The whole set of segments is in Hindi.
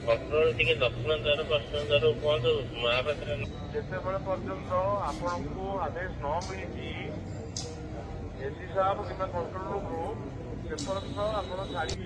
कंट्रोल टिके दक्षिण द्वार पश्चिम द्वार कहतु महापात्र जिते पर्यंत आपण को आदेश न मिली एसडी साहब कि कंट्रोल रूम रू से पर्यंत आप छाड़ी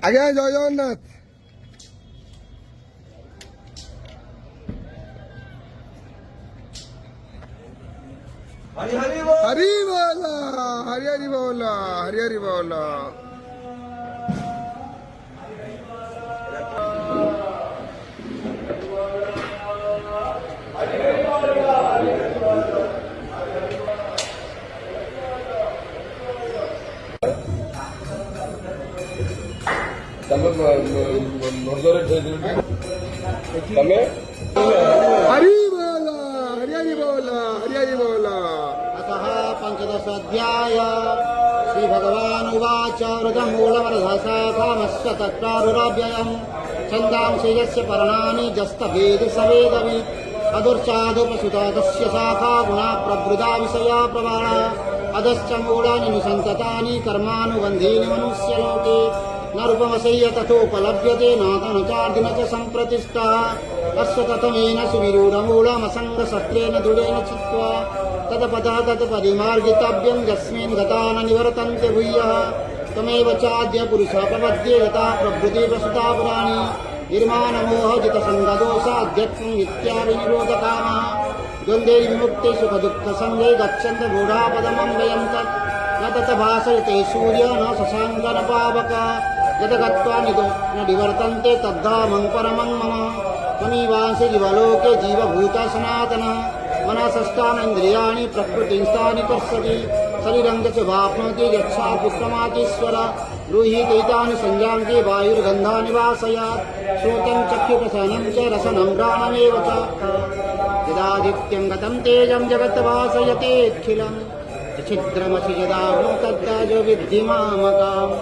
आज्ञा जय जगन्नाथ। हरि हरि बोल। हरि बोला, हरि हरि बोला, हरि हरि बोला। हरि बोला, हरि हरि बोला, हरि हरि बोला। अतः पंचदशाध्याय श्री भगवान उवाच वृतमूलमर्धशाखामस्य तत्रारुरव्ययम् छन्दांसि यस्य पर्णानि जस्तवेद सवेदवि अदुर्चादुपसुता तस्य शाखा गुणा प्रवृदा विषया प्रवाणा अधश्च मूलानि निसन्ततानि कर्मानुबन्धीनि मनुष्यलोके न रूपमसह्य तथोपलभ्यते नातनुचार्दिन च सम्प्रतिष्ठा अस्य ततमेन सुविरूढमूलमसङ्गशस्त्रेण दृढेन चित्वा तत्पदः तत्परिमार्गितव्यं यस्मिन् गता न निवर्तन्ते भूयः तमेव चाद्य पुरुषः प्रपद्ये यथा प्रभृति प्रसुता पुराणी निर्माणमोहजितसङ्गदोषाध्यत्वम् इत्यादिनिरोधकामः द्वन्द्वैर्विमुक्ते सुखदुःखसङ्गे गच्छन्त गूढापदमं तत् न तत् भासयते सूर्य न शशाङ्क न पावक यत् गत्वा न निवर्तन्ते तद्धामं परमं मम त्वमीवांसि जीवलोके जीवभूता सनातनः मनसष्टानीन्द्रियाणि प्रकृतिस्थानि कर्षति शरीरं च वाप्नोति यच्छा पुत्रमातीश्वर गृहीतैतानि संजान्ति वायुर्गन्धानि वासयात् श्रोतं चक्षुप्रसनं च रसनं घ्राणमेव च यदादित्यं गतं तेजं जगत् भासयतेऽखिलम् छिद्रमसि यदाहं तद्दाजो विद्धि मामकाम्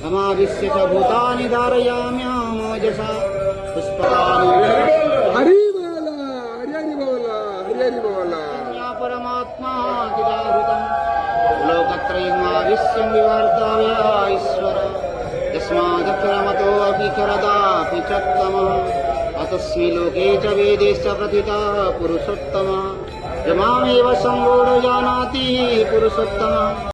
समाविश्य च भूतानि धारयाम्यामोजसा पुष्पकानि हरि बोला, हरि हरि बोला, हरि हरि बोला। परमात्मा किदाहृतम् लोकत्रयमाविश्यं विवर्ताव्य ईश्वर यस्मादक्षरमतोऽपि खरदापि चोत्तमः अतस्मै लोके च वेदे च प्रथितः पुरुषोत्तमः यमामेव सम्मूढो जानाति पुरुषोत्तमः।